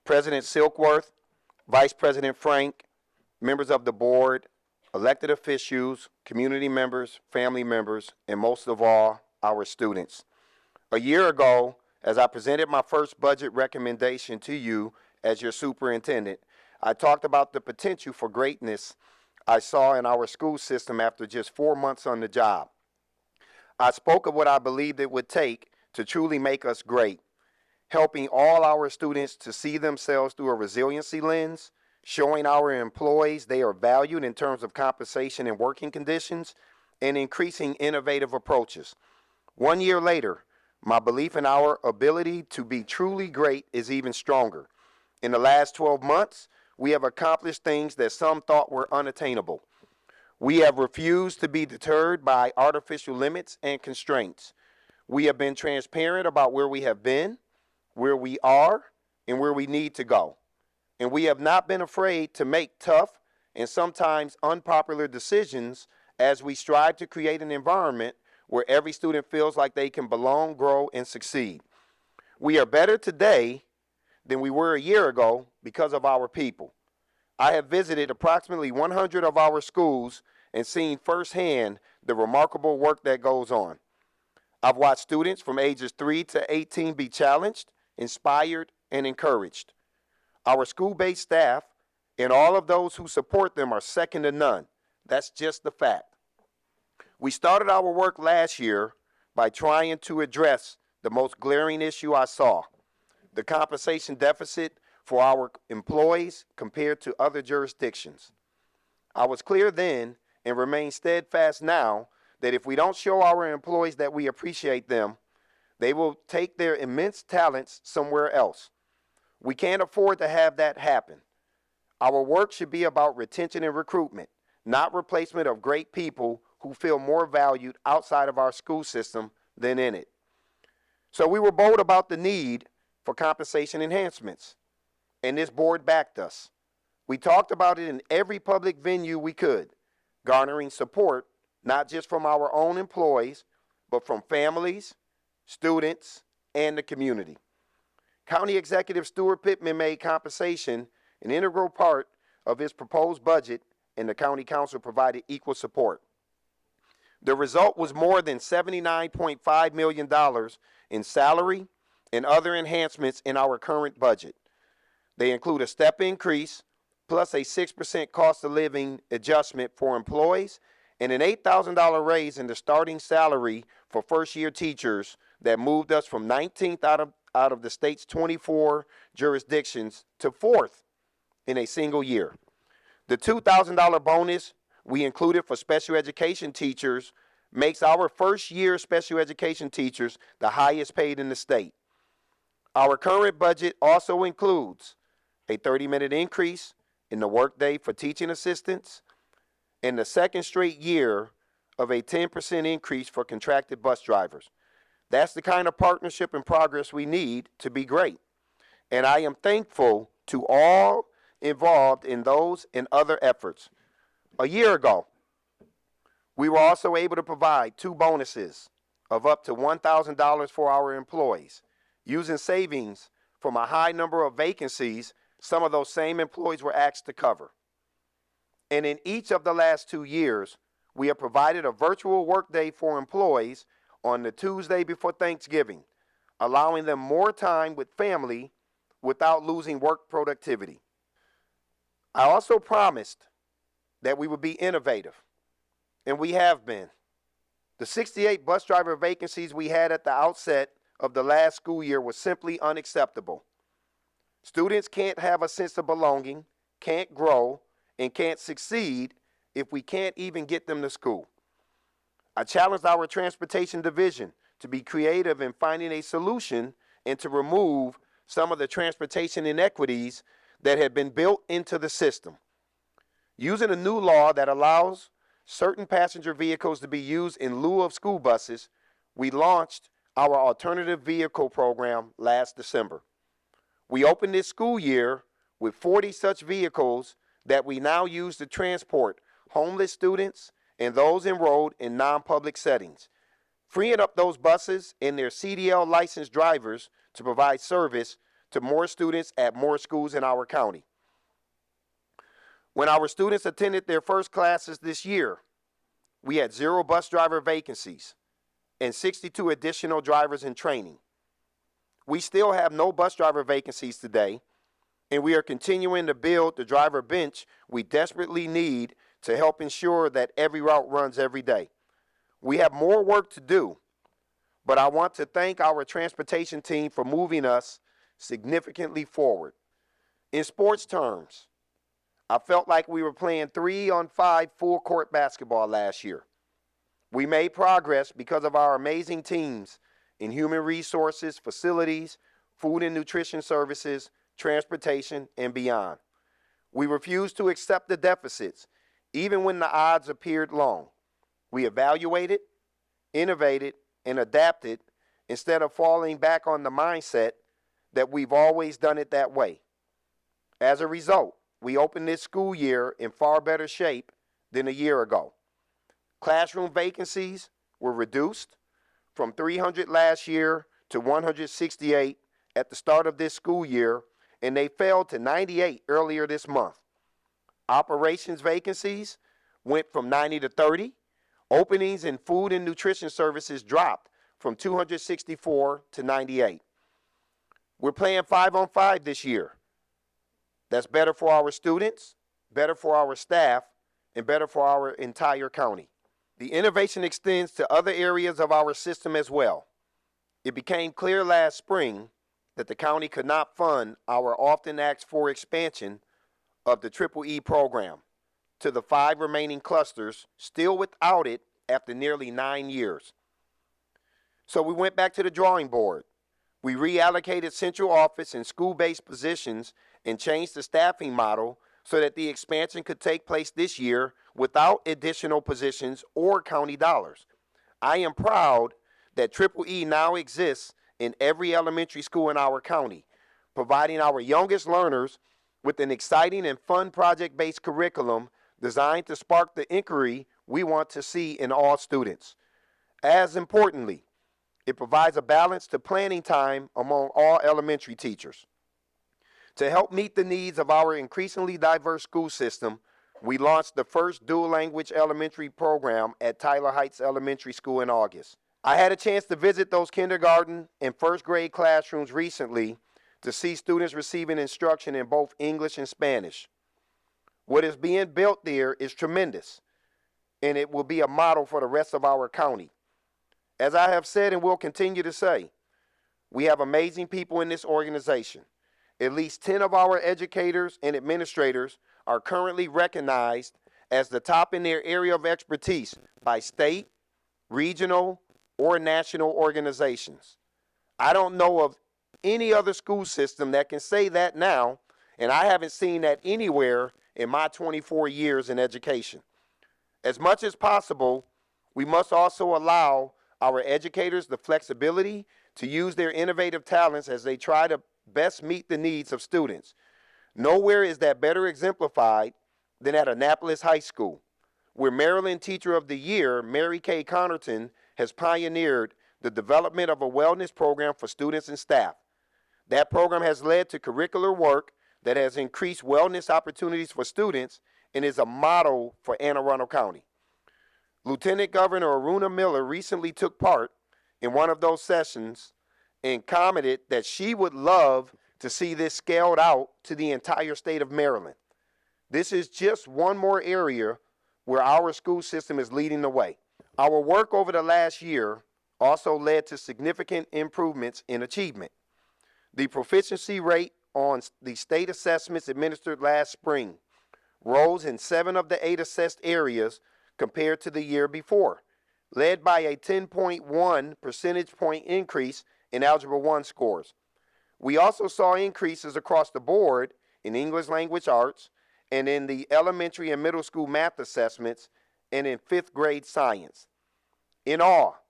President Silkworth, Vice President Frank, members of the board, elected officials, community members, family members, and most of all, our students. A year ago, as I presented my first budget recommendation to you as your superintendent, I talked about the potential for greatness I saw in our school system after just 4 months on the job. I spoke of what I believed it would take to truly make us great, helping all our students to see themselves through a resiliency lens, showing our employees they are valued in terms of compensation and working conditions, and increasing innovative approaches. 1 year later, my belief in our ability to be truly great is even stronger. In the last 12 months, we have accomplished things that some thought were unattainable. We have refused to be deterred by artificial limits and constraints. We have been transparent about where we have been, where we are, and where we need to go. And we have not been afraid to make tough and sometimes unpopular decisions as we strive to create an environment where every student feels like they can belong, grow, and succeed. We are better today than we were a year ago because of our people. I have visited approximately 100 of our schools and seen firsthand the remarkable work that goes on. I've watched students from ages 3 to 18 be challenged, inspired, and encouraged. Our school-based staff and all of those who support them are second to none. That's just the fact. We started our work last year by trying to address the most glaring issue I saw, the compensation deficit for our employees compared to other jurisdictions. I was clear then and remain steadfast now that if we don't show our employees that we appreciate them, they will take their immense talents somewhere else. We can't afford to have that happen. Our work should be about retention and recruitment, not replacement of great people who feel more valued outside of our school system than in it. So we were bold about the need for compensation enhancements, and this board backed us. We talked about it in every public venue we could, garnering support not just from our own employees, but from families, students, and the community. County Executive Stuart Pittman made compensation an integral part of his proposed budget, and the County Council provided equal support. The result was more than $79.5 million in salary and other enhancements in our current budget. They include a step increase, plus a 6% cost of living adjustment for employees, and an $8,000 raise in the starting salary for first-year teachers that moved us from 19th out of the state's 24 jurisdictions to 4th in a single year. The $2,000 bonus we included for special education teachers makes our first-year special education teachers the highest paid in the state. Our current budget also includes a 30-minute increase in the workday for teaching assistants and the second straight year of a 10% increase for contracted bus drivers. That's the kind of partnership and progress we need to be great. And I am thankful to all involved in those and other efforts. A year ago, we were also able to provide 2 bonuses of up to $1,000 for our employees, using savings from a high number of vacancies some of those same employees were asked to cover. And in each of the last 2 years, we have provided a virtual workday for employees on the Tuesday before Thanksgiving, allowing them more time with family without losing work productivity. I also promised that we would be innovative, and we have been. The 68 bus driver vacancies we had at the outset of the last school year was simply unacceptable. Students can't have a sense of belonging, can't grow, and can't succeed if we can't even get them to school. I challenged our transportation division to be creative in finding a solution and to remove some of the transportation inequities that had been built into the system. Using a new law that allows certain passenger vehicles to be used in lieu of school buses, we launched our alternative vehicle program last December. We opened this school year with 40 such vehicles that we now use to transport homeless students and those enrolled in non-public settings, freeing up those buses and their CDL licensed drivers to provide service to more students at more schools in our county. When our students attended their first classes this year, we had 0 bus driver vacancies and 62 additional drivers in training. We still have no bus driver vacancies today, and we are continuing to build the driver bench we desperately need to help ensure that every route runs every day. We have more work to do, but I want to thank our transportation team for moving us significantly forward. In sports terms, I felt like we were playing 3-on-5 full court basketball last year. We made progress because of our amazing teams in human resources, facilities, food and nutrition services, transportation, and beyond. We refused to accept the deficits, even when the odds appeared long. We evaluated, innovated, and adapted instead of falling back on the mindset that we've always done it that way. As a result, we opened this school year in far better shape than a year ago. Classroom vacancies were reduced from 300 last year to 168 at the start of this school year, and they fell to 98 earlier this month. Operations vacancies went from 90 to 30. Openings in food and nutrition services dropped from 264 to 98. We're playing 5-on-5 this year. That's better for our students, better for our staff, and better for our entire county. The innovation extends to other areas of our system as well. It became clear last spring that the county could not fund our often asked for expansion of the EEE program to the 5 remaining clusters, still without it after nearly 9 years. So we went back to the drawing board. We reallocated central office and school-based positions and changed the staffing model so that the expansion could take place this year without additional positions or county dollars. I am proud that EEE now exists in every elementary school in our county, providing our youngest learners with an exciting and fun project-based curriculum designed to spark the inquiry we want to see in all students. As importantly, it provides a balance to planning time among all elementary teachers. To help meet the needs of our increasingly diverse school system, we launched the first dual language elementary program at Tyler Heights Elementary School in August. I had a chance to visit those kindergarten and first grade classrooms recently to see students receiving instruction in both English and Spanish. What is being built there is tremendous, and it will be a model for the rest of our county. As I have said and will continue to say, we have amazing people in this organization. At least 10 of our educators and administrators are currently recognized as the top in their area of expertise by state, regional, or national organizations. I don't know of any other school system that can say that now, and I haven't seen that anywhere in my 24 years in education. As much as possible, we must also allow our educators the flexibility to use their innovative talents as they try to best meet the needs of students. Nowhere is that better exemplified than at Annapolis High School, where Maryland Teacher of the Year, Mary Kay Connerton, has pioneered the development of a wellness program for students and staff. That program has led to curricular work that has increased wellness opportunities for students and is a model for Anne Arundel County. Lieutenant Governor Aruna Miller recently took part in one of those sessions and commented that she would love to see this scaled out to the entire state of Maryland. This is just one more area where our school system is leading the way. Our work over the last year also led to significant improvements in achievement. The proficiency rate on the state assessments administered last spring rose in 7 of the 8 assessed areas compared to the year before, led by a 10.1 percentage point increase in Algebra 1 scores. We also saw increases across the board in English Language Arts and in the elementary and middle school math assessments and in 5th grade science. In all,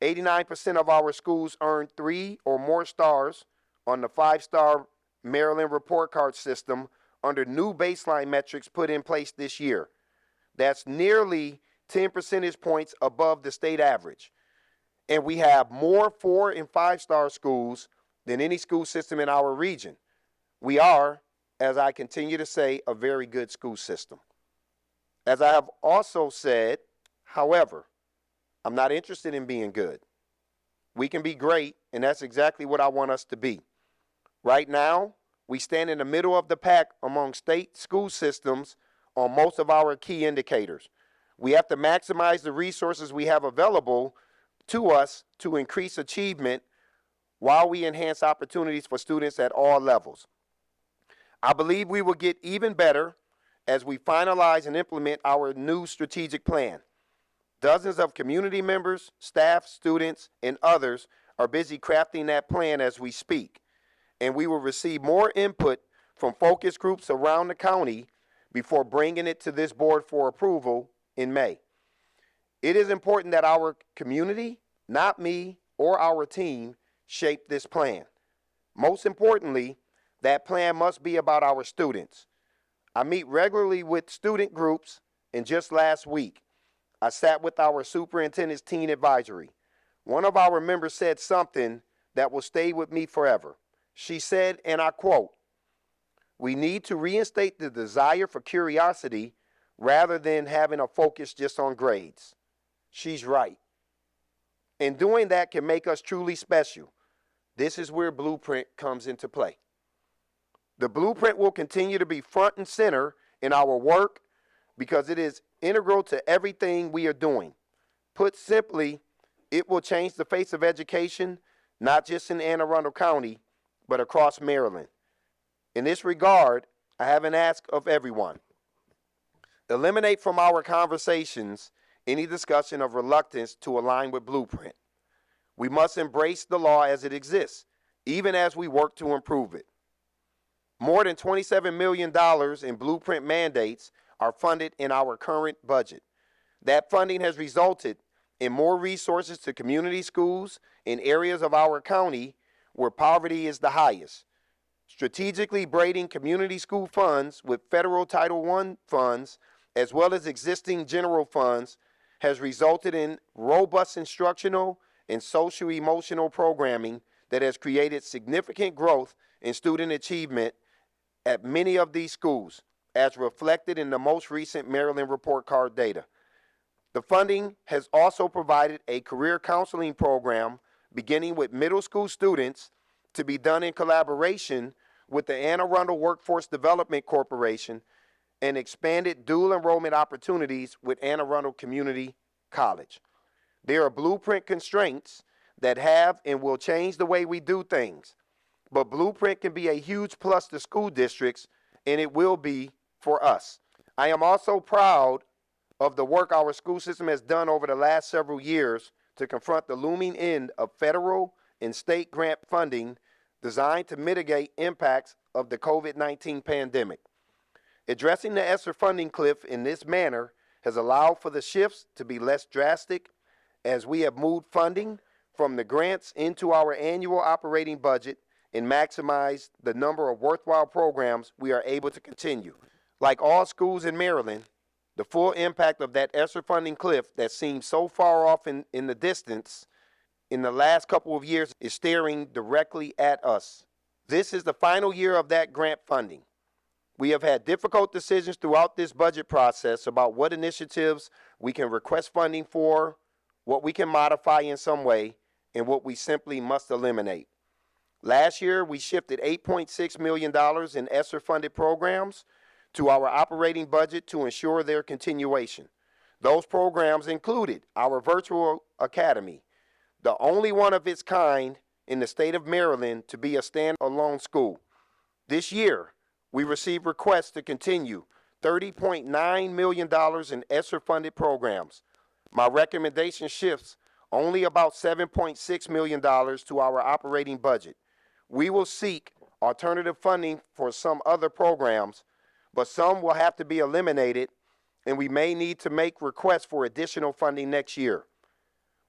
89% of our schools earned 3 or more stars on the 5-star Maryland report card system under new baseline metrics put in place this year. That's nearly 10 percentage points above the state average. And we have more 4- and 5-star schools than any school system in our region. We are, as I continue to say, a very good school system. As I have also said, however, I'm not interested in being good. We can be great, and that's exactly what I want us to be. Right now, we stand in the middle of the pack among state school systems on most of our key indicators. We have to maximize the resources we have available to us to increase achievement while we enhance opportunities for students at all levels. I believe we will get even better as we finalize and implement our new strategic plan. Dozens of community members, staff, students, and others are busy crafting that plan as we speak, and we will receive more input from focus groups around the county before bringing it to this board for approval in May. It is important that our community, not me or our team, shape this plan. Most importantly, that plan must be about our students. I meet regularly with student groups, and just last week, I sat with our superintendent's teen advisory. One of our members said something that will stay with me forever. She said, and I quote, "We need to reinstate the desire for curiosity rather than having a focus just on grades." She's right. And doing that can make us truly special. This is where Blueprint comes into play. The Blueprint will continue to be front and center in our work because it is integral to everything we are doing. Put simply, it will change the face of education, not just in Anne Arundel County, but across Maryland. In this regard, I have an ask of everyone. Eliminate from our conversations any discussion of reluctance to align with Blueprint. We must embrace the law as it exists, even as we work to improve it. More than $27 million in Blueprint mandates are funded in our current budget. That funding has resulted in more resources to community schools in areas of our county where poverty is the highest. Strategically braiding community school funds with federal Title I funds, as well as existing general funds, has resulted in robust instructional and socio-emotional programming that has created significant growth in student achievement at many of these schools, as reflected in the most recent Maryland Report Card data. The funding has also provided a career counseling program beginning with middle school students to be done in collaboration with the Anne Arundel Workforce Development Corporation and expanded dual enrollment opportunities with Anne Arundel Community College. There are Blueprint constraints that have and will change the way we do things, but Blueprint can be a huge plus to school districts, and it will be for us. I am also proud of the work our school system has done over the last several years to confront the looming end of federal and state grant funding designed to mitigate impacts of the COVID-19 pandemic. Addressing the ESSER funding cliff in this manner has allowed for the shifts to be less drastic as we have moved funding from the grants into our annual operating budget and maximized the number of worthwhile programs we are able to continue. Like all schools in Maryland, the full impact of that ESSER funding cliff that seems so far off in the distance in the last couple of years is staring directly at us. This is the final year of that grant funding. We have had difficult decisions throughout this budget process about what initiatives we can request funding for, what we can modify in some way, and what we simply must eliminate. Last year, we shifted $8.6 million in ESSER-funded programs to our operating budget to ensure their continuation. Those programs included our virtual academy, the only one of its kind in the state of Maryland to be a standalone school. This year, we received requests to continue $30.9 million in ESSER-funded programs. My recommendation shifts only about $7.6 million to our operating budget. We will seek alternative funding for some other programs, but some will have to be eliminated, and we may need to make requests for additional funding next year.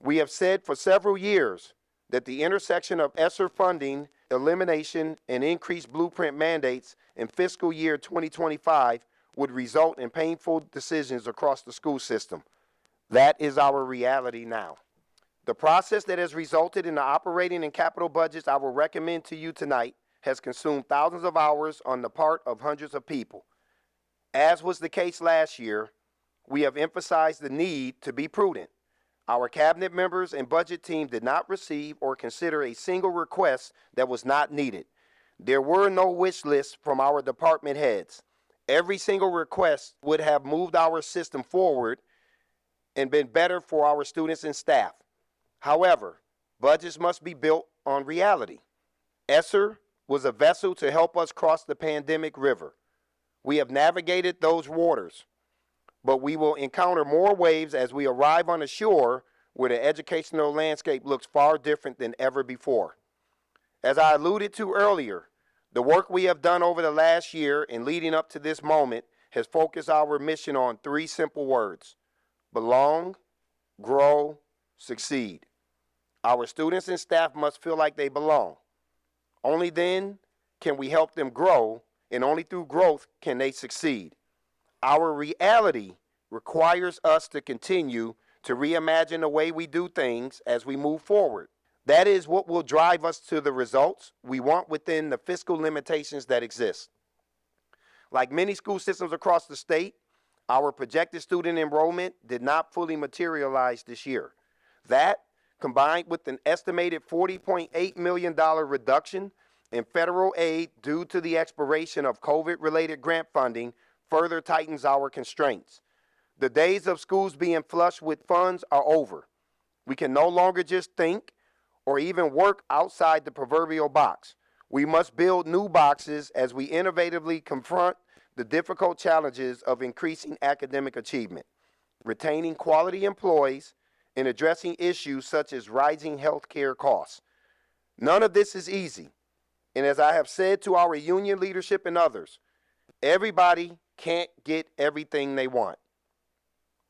We have said for several years that the intersection of ESSER funding, elimination, and increased Blueprint mandates in fiscal year 2025 would result in painful decisions across the school system. That is our reality now. The process that has resulted in the operating and capital budgets I will recommend to you tonight has consumed thousands of hours on the part of hundreds of people. As was the case last year, we have emphasized the need to be prudent. Our cabinet members and budget team did not receive or consider a single request that was not needed. There were no wish lists from our department heads. Every single request would have moved our system forward and been better for our students and staff. However, budgets must be built on reality. ESSER was a vessel to help us cross the pandemic river. We have navigated those waters, but we will encounter more waves as we arrive on the shore where the educational landscape looks far different than ever before. As I alluded to earlier, the work we have done over the last year and leading up to this moment has focused our mission on three simple words: belong, grow, succeed. Our students and staff must feel like they belong. Only then can we help them grow, and only through growth can they succeed. Our reality requires us to continue to reimagine the way we do things as we move forward. That is what will drive us to the results we want within the fiscal limitations that exist. Like many school systems across the state, our projected student enrollment did not fully materialize this year. That, combined with an estimated $40.8 million reduction in federal aid due to the expiration of COVID-related grant funding, further tightens our constraints. The days of schools being flush with funds are over. We can no longer just think or even work outside the proverbial box. We must build new boxes as we innovatively confront the difficult challenges of increasing academic achievement, retaining quality employees, and addressing issues such as rising healthcare costs. None of this is easy, and as I have said to our union leadership and others, everybody can't get everything they want.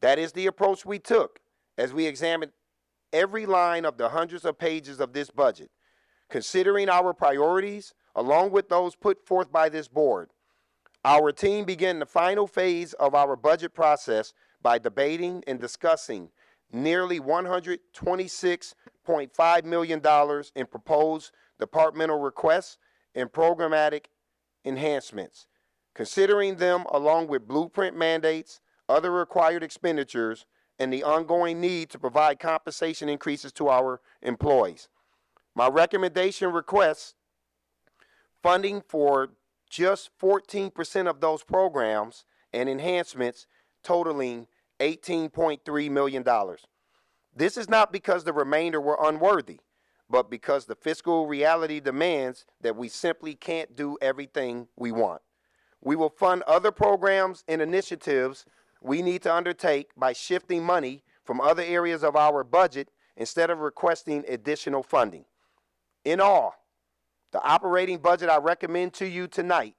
That is the approach we took as we examined every line of the hundreds of pages of this budget, considering our priorities along with those put forth by this board. Our team began the final phase of our budget process by debating and discussing nearly $126.5 million in proposed departmental requests and programmatic enhancements. Considering them along with blueprint mandates, other required expenditures, and the ongoing need to provide compensation increases to our employees. My recommendation requests funding for just 14% of those programs and enhancements totaling $18.3 million. This is not because the remainder were unworthy, but because the fiscal reality demands that we simply can't do everything we want. We will fund other programs and initiatives we need to undertake by shifting money from other areas of our budget instead of requesting additional funding. In all, the operating budget I recommend to you tonight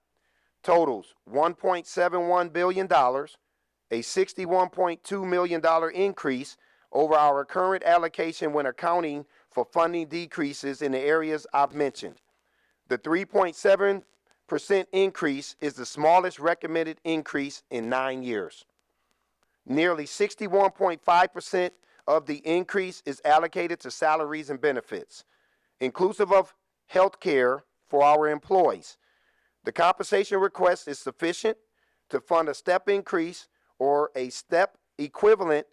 totals $1.71 billion, a $61.2 million increase over our current allocation when accounting for funding decreases in the areas I've mentioned. The 3.7% increase is the smallest recommended increase in 9 years. Nearly 61.5% of the increase is allocated to salaries and benefits, inclusive of health care for our employees. The compensation request is sufficient to fund a step increase or a step equivalent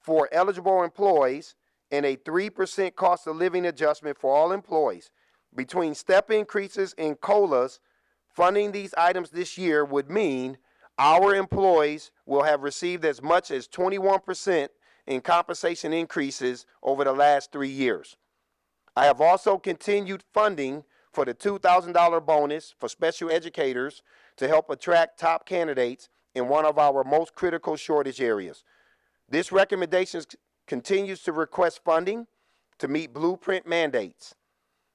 for eligible employees and a 3% cost of living adjustment for all employees. Between step increases and COLAs, funding these items this year would mean our employees will have received as much as 21% in compensation increases over the last 3 years. I have also continued funding for the $2,000 bonus for special educators to help attract top candidates in one of our most critical shortage areas. This recommendation continues to request funding to meet blueprint mandates.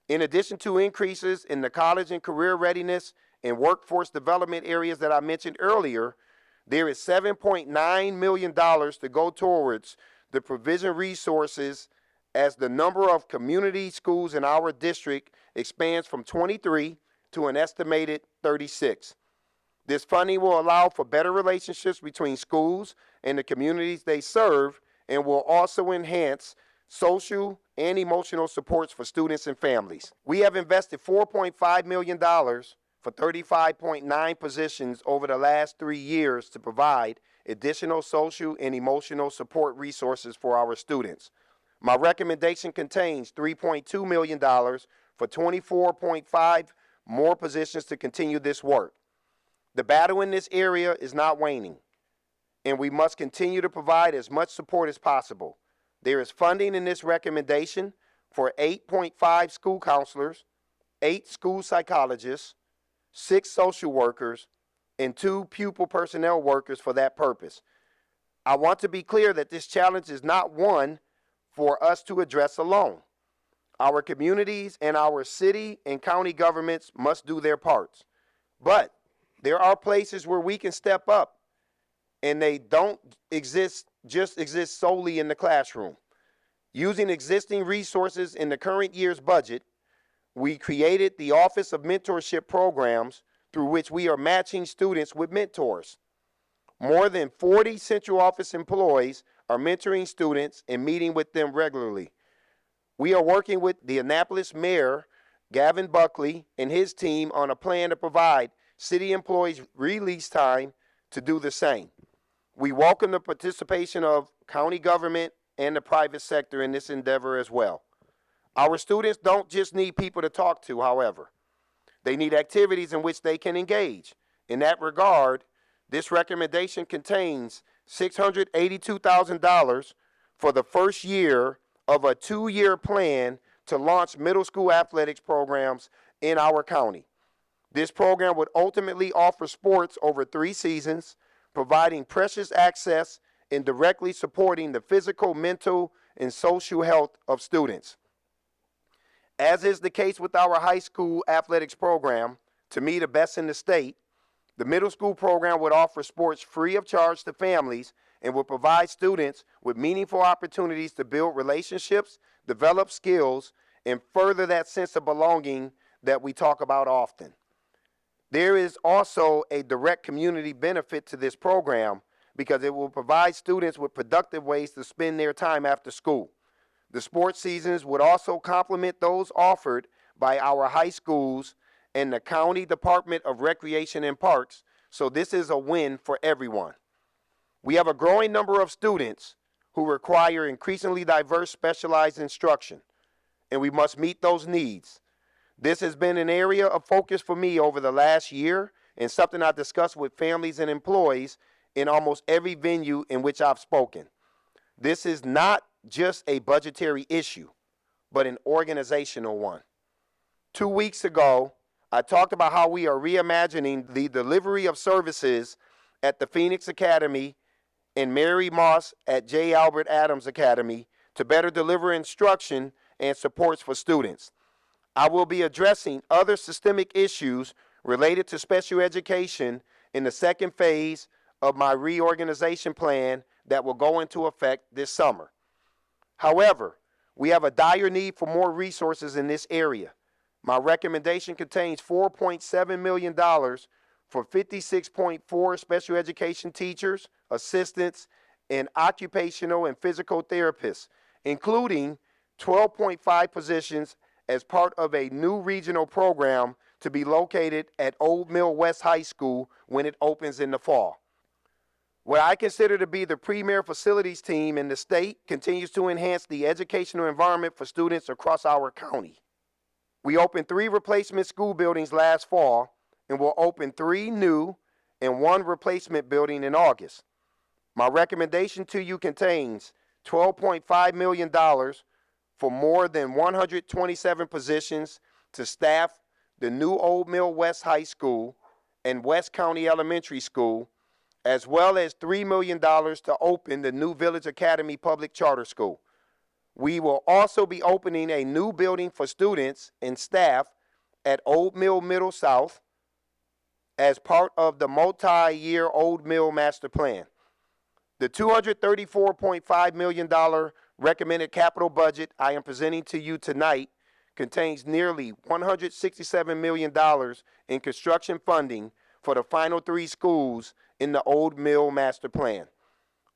In addition to increases in the college and career readiness and workforce development areas that I mentioned earlier, there is $7.9 million to go towards the provision resources as the number of community schools in our district expands from 23 to an estimated 36. This funding will allow for better relationships between schools and the communities they serve and will also enhance social, and emotional supports for students and families. We have invested $4.5 million for 35.9 positions over the last 3 years to provide additional social and emotional support resources for our students. My recommendation contains $3.2 million for 24.5 more positions to continue this work. The battle in this area is not waning, and we must continue to provide as much support as possible. There is funding in this recommendation for 8.5 school counselors, 8 school psychologists, 6 social workers, and 2 pupil personnel workers for that purpose. I want to be clear that this challenge is not one for us to address alone. Our communities and our city and county governments must do their parts. But there are places where we can step up, and they don't exist solely in the classroom. Using existing resources in the current year's budget, we created the Office of Mentorship Programs through which we are matching students with mentors. More than 40 central office employees are mentoring students and meeting with them regularly. We are working with the Annapolis Mayor, Gavin Buckley, and his team on a plan to provide city employees release time to do the same. We welcome the participation of county government and the private sector in this endeavor as well. Our students don't just need people to talk to, however. They need activities in which they can engage. In that regard, this recommendation contains $682,000 for the first year of a 2-year plan to launch middle school athletics programs in our county. This program would ultimately offer sports over 3 seasons, providing precious access and directly supporting the physical, mental, and social health of students. As is the case with our high school athletics program, to me the best in the state, the middle school program would offer sports free of charge to families and would provide students with meaningful opportunities to build relationships, develop skills, and further that sense of belonging that we talk about often. There is also a direct community benefit to this program because it will provide students with productive ways to spend their time after school. The sports seasons would also complement those offered by our high schools and the County Department of Recreation and Parks, so this is a win for everyone. We have a growing number of students who require increasingly diverse specialized instruction, and we must meet those needs. This has been an area of focus for me over the last year and something I discussed with families and employees in almost every venue in which I've spoken. This is not just a budgetary issue, but an organizational one. 2 weeks ago, I talked about how we are reimagining the delivery of services at the Phoenix Academy and Mary Moss at J. Albert Adams Academy to better deliver instruction and supports for students. I will be addressing other systemic issues related to special education in the second phase of my reorganization plan that will go into effect this summer. However, we have a dire need for more resources in this area. My recommendation contains $4.7 million for 56.4 special education teachers, assistants, and occupational and physical therapists, including 12.5 positions as part of a new regional program to be located at Old Mill West High School when it opens in the fall. What I consider to be the premier facilities team in the state continues to enhance the educational environment for students across our county. We opened 3 replacement school buildings last fall and will open 3 new and 1 replacement building in August. My recommendation to you contains $12.5 million for more than 127 positions to staff the new Old Mill West High School and West County Elementary School, as well as $3 million to open the new Village Academy Public Charter School. We will also be opening a new building for students and staff at Old Mill Middle South as part of the multi-year Old Mill Master Plan. The $234.5 million recommended capital budget I am presenting to you tonight contains nearly $167 million in construction funding for the final 3 schools in the Old Mill Master Plan.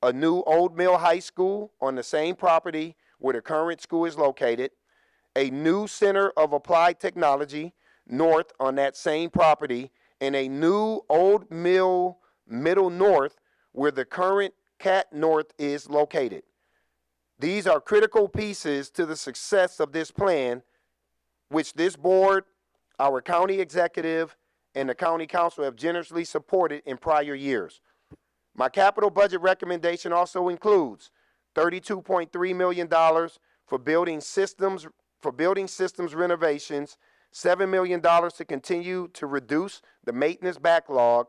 A new Old Mill High School on the same property where the current school is located, a new Center of Applied Technology north on that same property, and a new Old Mill Middle north where the current CAT North is located. These are critical pieces to the success of this plan, which this board, our county executive, and the county council have generously supported in prior years. My capital budget recommendation also includes $32.3 million for building systems renovations, $7 million to continue to reduce the maintenance backlog,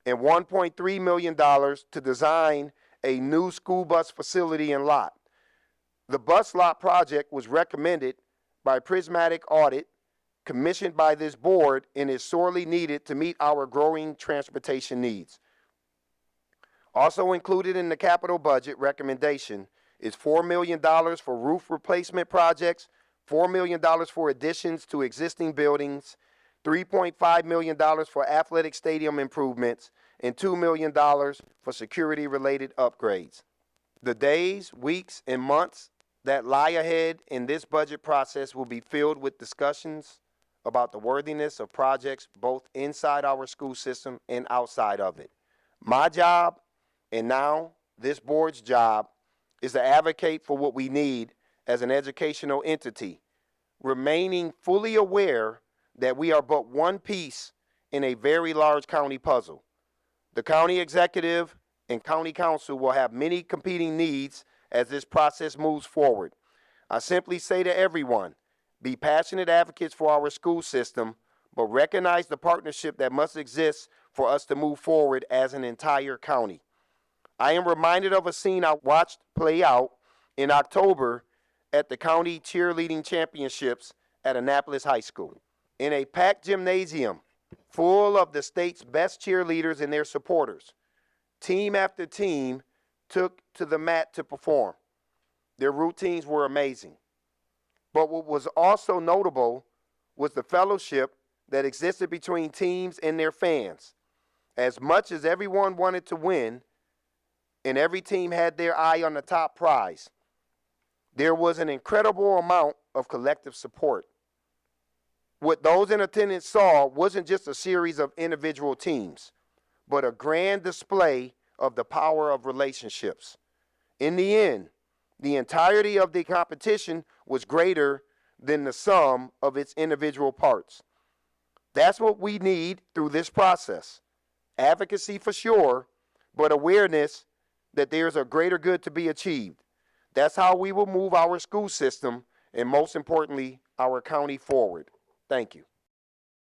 and $1.3 million to design a new school bus facility and lot. The bus lot project was recommended by Prismatic Audit, commissioned by this board, and is sorely needed to meet our growing transportation needs. Also included in the capital budget recommendation is $4 million for roof replacement projects, $4 million for additions to existing buildings, $3.5 million for athletic stadium improvements, and $2 million for security-related upgrades. The days, weeks, and months that lie ahead in this budget process will be filled with discussions about the worthiness of projects both inside our school system and outside of it. My job, and now this board's job, is to advocate for what we need as an educational entity, remaining fully aware that we are but one piece in a very large county puzzle. The county executive and county council will have many competing needs as this process moves forward. I simply say to everyone, be passionate advocates for our school system, but recognize the partnership that must exist for us to move forward as an entire county. I am reminded of a scene I watched play out in October at the county cheerleading championships at Annapolis High School. In a packed gymnasium full of the state's best cheerleaders and their supporters, team after team took to the mat to perform. Their routines were amazing. But what was also notable was the fellowship that existed between teams and their fans. As much as everyone wanted to win, and every team had their eye on the top prize, there was an incredible amount of collective support. What those in attendance saw wasn't just a series of individual teams, but a grand display of the power of relationships. In the end, the entirety of the competition was greater than the sum of its individual parts. That's what we need through this process. Advocacy for sure, but awareness that there's a greater good to be achieved. That's how we will move our school system and, most importantly, our county forward. Thank you.